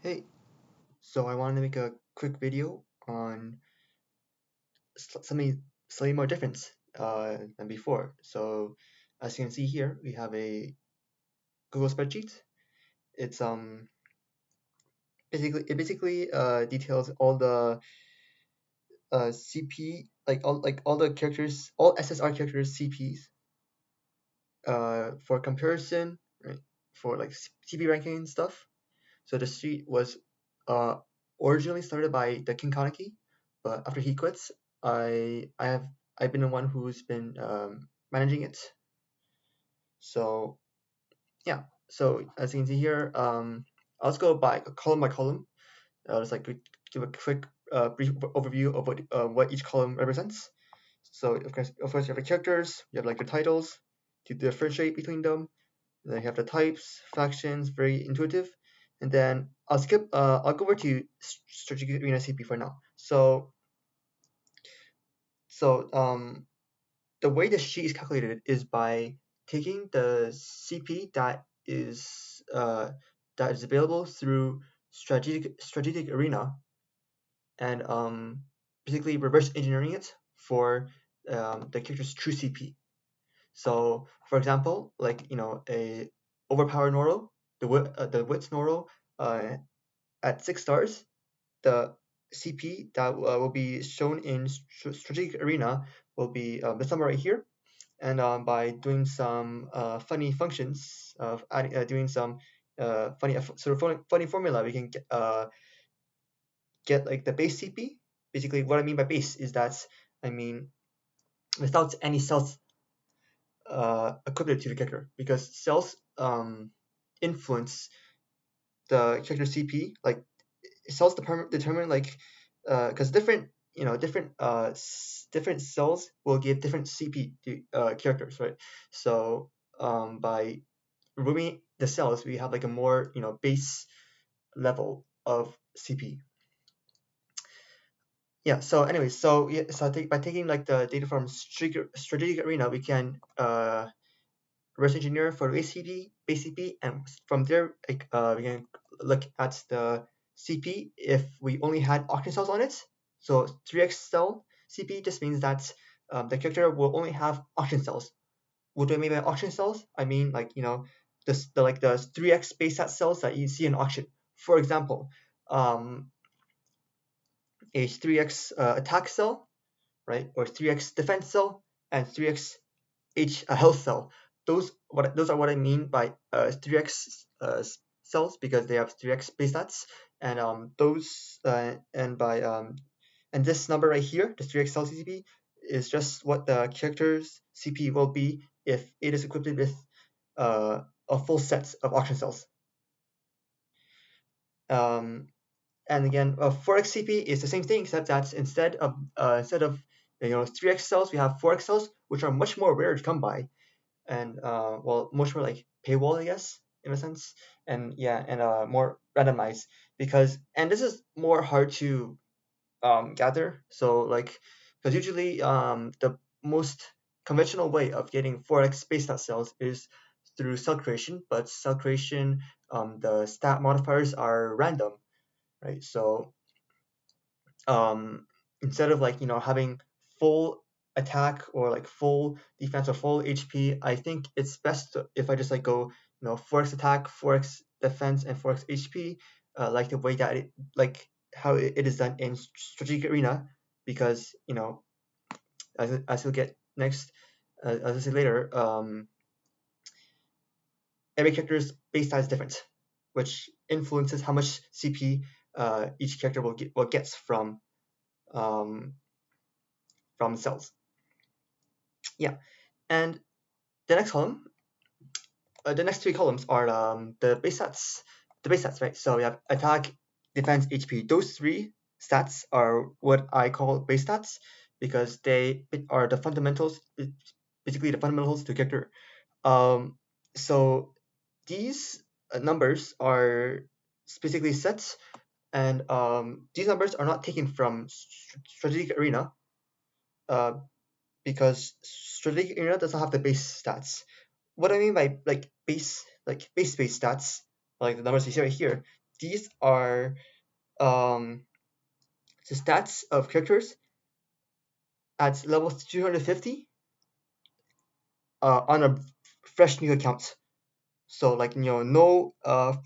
Hey, so I wanted to make a quick video on something slightly more different than before. So as you can see here, we have a Google spreadsheet. It's basically details all the CP all the characters, all SSR characters CPs for comparison, right? For like CP ranking and stuff. So the sheet was uh, originally started by the King Kaneki, but after he quits, I've been the one who's been managing it. So yeah, so as you can see here, I'll just go by column. I'll just like give a quick brief overview of what each column represents. So of course you have the characters, you have like the titles to differentiate between them. Then you have the types, factions, very intuitive. And then I'll go over to strategic arena CP for now. So the way the sheet is calculated is by taking the CP that is available through strategic arena and basically reverse engineering it for the character's true CP. So, for example, like a overpowered Noro, the Wits Noro, uh, at 6 stars, the CP that will be shown in Strategic Arena will be this number right here. And by doing some funny functions of doing some funny funny formula, we can get like the base CP. Basically, what I mean by base is that I mean without any cells equivalent to the character, because cells influence the character CP. Like cells determine like because different cells will give different CP to characters, right? So by removing the cells, we have like a more base level of CP. Yeah. So anyway, by taking like the data from strategic arena, we can reverse engineer for ACD, BCP, and from there like, we can look at the CP if we only had octane cells on it. So 3x cell CP just means that the character will only have octane cells. What do I mean by octane cells? I mean like the 3x base set cells that you see in auction. For example, um, a 3x attack cell, right, or 3x defense cell, and 3x health cell. Those are what I mean by 3x cells, because they have 3x base stats, and those and by and this number right here, the 3x cell CCP, is just what the character's CP will be if it is equipped with a full set of auction cells. Um, and again, 4x CP is the same thing, except that instead of 3x cells, we have 4x cells, which are much more rare to come by, and well, much more like paywall, I guess, in a sense, and yeah, and more randomized, and this is more hard to gather. So like, because usually the most conventional way of getting 4x space dot cells is through cell creation, but cell creation, the stat modifiers are random, right? So um, instead of like having full attack or like full defense or full HP, I think it's best if I just like go 4x attack, 4x defense, and 4x HP, like the way that like how it is done in strategic arena, because as you'll get next, as I say later, every character's base stat is different, which influences how much CP each character will gets um, from cells. Yeah, and the next column, the next three columns are the base stats. The base stats, right? So we have attack, defense, HP. Those three stats are what I call base stats, because they are the fundamentals, basically the fundamentals to character. Um, so these numbers are specifically sets, and these numbers are not taken from strategic arena, uh, because strategic arena doesn't have the base stats. What I mean by like base stats, like the numbers you see right here, these are um, the stats of characters at level 250 on a fresh new account. So like no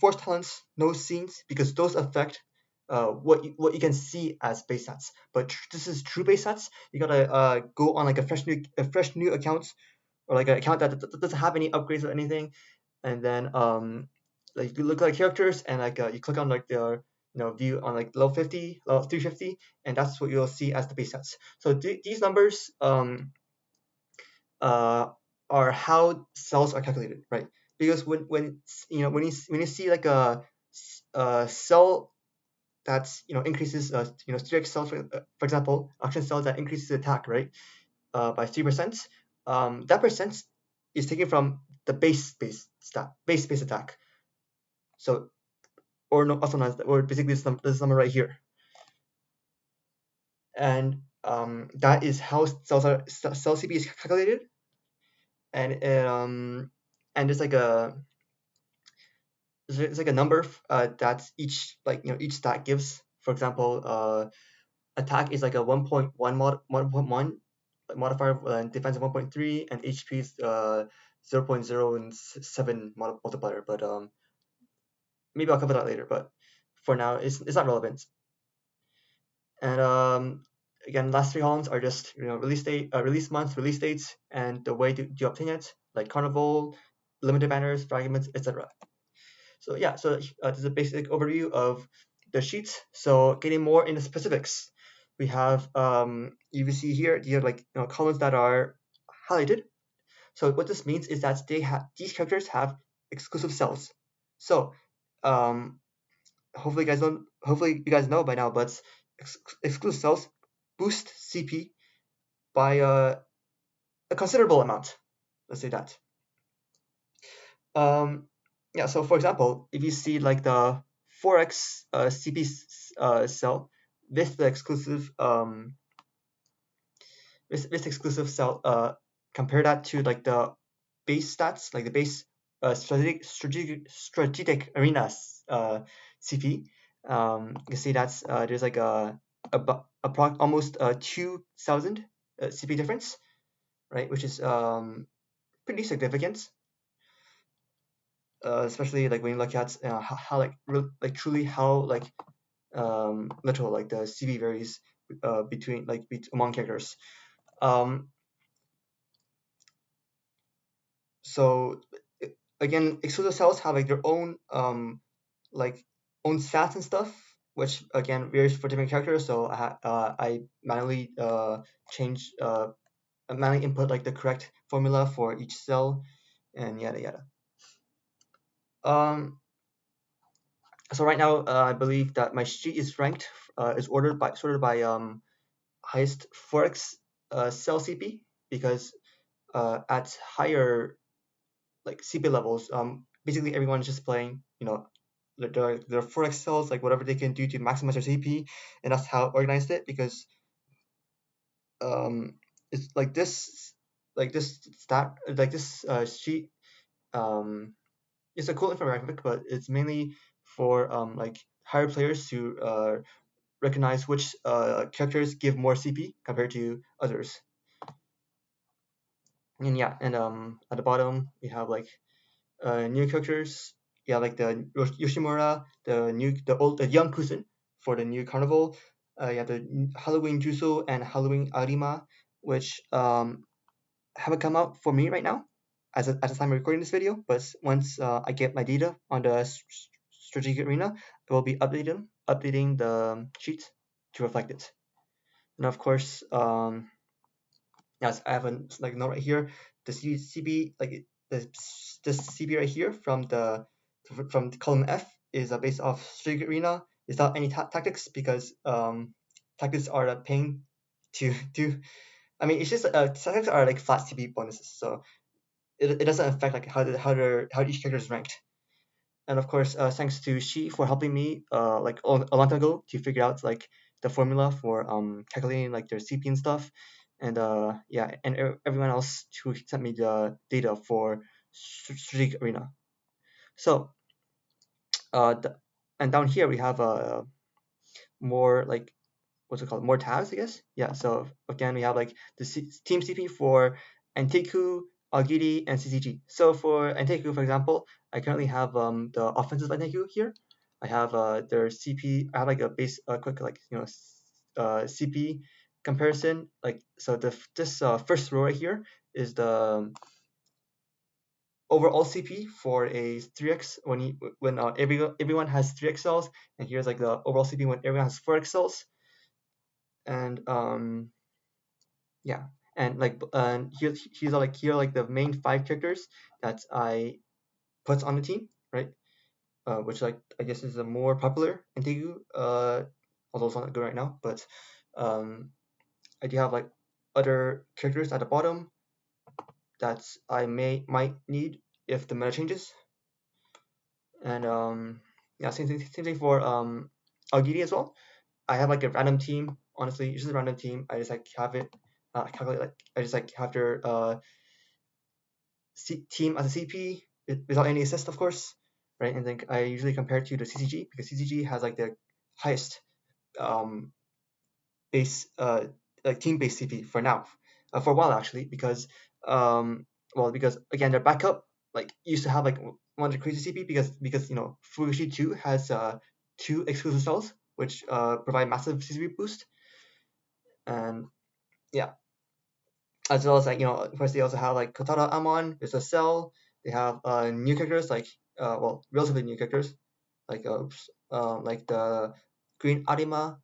force talents, no scenes because those affect what you can see as base stats. But this is true base stats. You gotta go on like a fresh new account or like an account that doesn't have any upgrades or anything, and then like you look at characters and like you click on like their view on like level 50, level 350, and that's what you'll see as the base stats. So these numbers uh, are how cells are calculated, right? Because when you see like a cell that's increases 3x cells for example, action cell that increases attack, right, by 3%, that percent is taken from the base stat base attack. So or no, also known as or basically this number right here, and that is how cell CP is calculated, and there's like a number that each stat gives. For example, attack is like a 1.1 modifier, and defense is 1.3, and HP is 0.07 multiplier. But maybe I'll cover that later. But for now, it's not relevant. And again, last three columns are just release date, release month, release dates, and the way to obtain it, like carnival, limited banners, fragments, etc. So yeah, so this is a basic overview of the sheets. So getting more into specifics, we have you will see here you have like columns that are highlighted. So what this means is that these characters have exclusive cells. So um, hopefully you guys know by now, but exclusive cells boost CP by a considerable amount. Let's say that. Um, yeah, so for example, if you see like the 4x CP cell with the exclusive with exclusive cell, compare that to like the base stats, like the base strategic arenas CP. You can see that's there's like almost 2,000 CP difference, right? Which is pretty significant, especially like when you look at how like like truly how like little like the CV varies between like among characters. Um, so again, exclusive cells have like their own like own stats and stuff, which again varies for different characters. So I manually change manually input like the correct formula for each cell, and yada yada. Um, so right now, I believe that my sheet is ranked, is sorted by highest forex cell CP, because at higher like CP levels, basically everyone is just playing, their forex cells, like whatever they can do to maximize their CP, and that's how I organized it. Because um, it's like this stat, like this sheet, um, it's a cool infographic, but it's mainly for like higher players to recognize which characters give more CP compared to others. And yeah, and at the bottom we have like new characters. Yeah, like the Yoshimura, the young Kusin for the new carnival. Yeah, the Halloween Juso and Halloween Arima, which haven't come out for me right now, at the time of recording this video. But once I get my data on the strategic arena, I will be updating the sheet to reflect it. And of course, yes, I have a like note right here. The CB like the CB right here from the column F is based off strategic arena without any tactics, because tactics are a pain to do. I mean, it's just tactics are like flat CB bonuses, so it doesn't affect like how each character is ranked. And of course, thanks to Shi for helping me like a long time ago to figure out like the formula for calculating like their CP and stuff. And yeah, and everyone else who sent me the data for strategic arena. So the, and down here we have more like what's it called, more tabs, I guess. Yeah. So again, we have like the team CP for Anteku, Agiri, and CCG. So for Anteku, for example, I currently have the offensive Anteku here. I have their CP. I have like a base, quick like CP comparison. Like so, this first row right here is the overall CP for a 3x when everyone has 3x cells, and here's like the overall CP when everyone has 4x cells, and yeah, and like here are like the main 5 characters that I put on the team, right? Which like I guess is a more popular in Tegu, although it's not good right now, but um, I do have like other characters at the bottom that I might need if the meta changes, and yeah, same thing for Algidi as well. I have like a random team. Honestly, it's just a random team. I just like have it calculate like I just like have their team as a CP without any assist, of course, right? And then I usually compare it to the CCG because CCG has like the highest um, base like team based CP for now, for a while actually, because because again their backup like used to have like one of the crazy CP because Fugashi 2 has 2 exclusive cells which provide massive CP boost, and yeah, as well as like of course they also have like Kotara Amon, there's a cell. They have new characters like relatively new characters like the Green Arima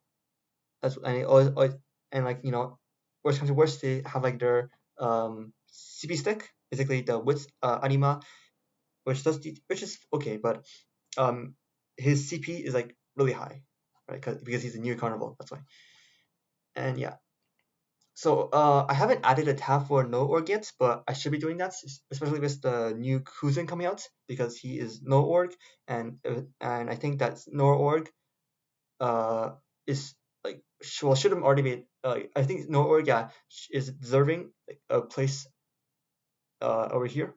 as and like worst comes to worst they have like their CP stick, basically the Wits Anima, which is okay, but um his CP is like really high, right? Because he's a new carnival, that's why. And yeah, so I haven't added a tab for no org yet, but I should be doing that, especially with the new Kuzin coming out because he is no org, and I think that no org uh is like should have already made. I think no org yeah is deserving like, a place over here,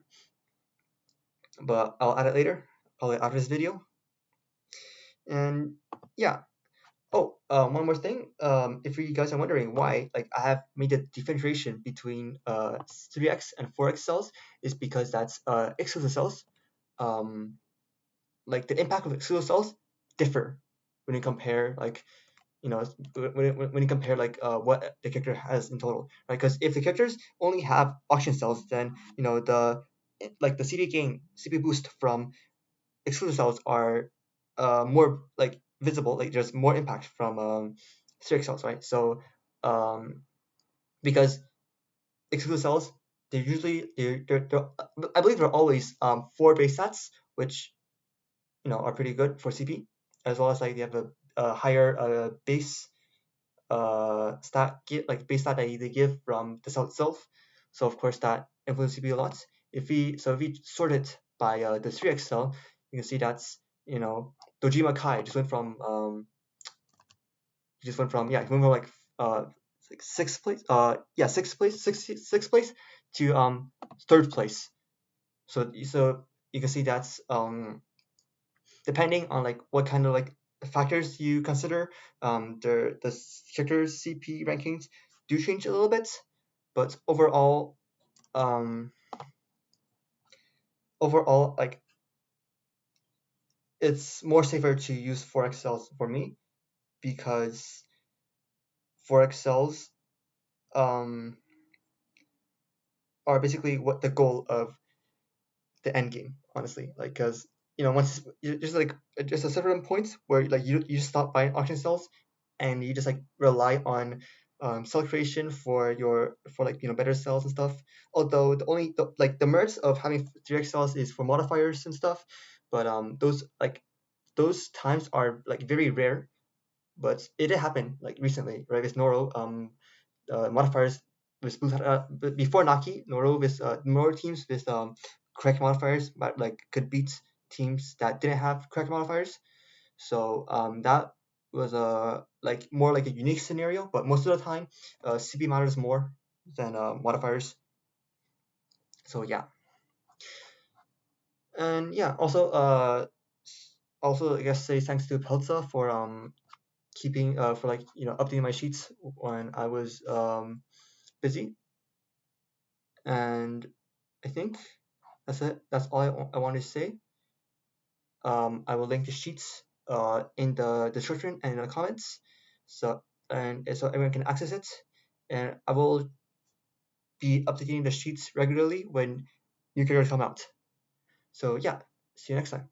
but I'll add it later, probably after this video. And yeah, oh, one more thing. If you guys are wondering why, like, I have made a differentiation between 3x and 4x cells, is because that's exclusive cells. Um, like the impact of exclusive cells differ when you compare like when you compare like what the character has in total, right? Because if the characters only have auction cells, then the CD gain CP boost from exclusive cells are more like visible. Like there's more impact from steric cells, right? So um, because exclusive cells, they're I believe they're always 4 base stats, which are pretty good for CP, as well as like they have a higher base base stat that they give from the cell itself. So of course that influences CP a lot. If we sort it by the 3x cell, you can see that's Dojima Kai he went from like uh sixth place sixth place to third place. So you can see that's depending on like what kind of like factors you consider, the sector CP rankings do change a little bit, but um, overall like it's more safer to use 4x cells for me because 4x cells um, are basically what the goal of the end game, honestly. Like, because once just like just a certain points where like you stop buying auction cells and you just like rely on cell creation for like better cells and stuff. Although the merits of having 3x cells is for modifiers and stuff, but those times are like very rare. But it did happen like recently, right? With Noro, modifiers with before Naki, Noro teams with correct modifiers, but like could beat teams that didn't have correct modifiers. So that was a like more like a unique scenario, but most of the time, CP matters more than modifiers. So yeah, and yeah, also also, I guess say thanks to Pelza for keeping for like updating my sheets when I was busy. And I think that's it. That's all I wanted to say. I will link the sheets in the description and in the comments, so so everyone can access it. And I will be updating the sheets regularly when new characters come out. So yeah, see you next time.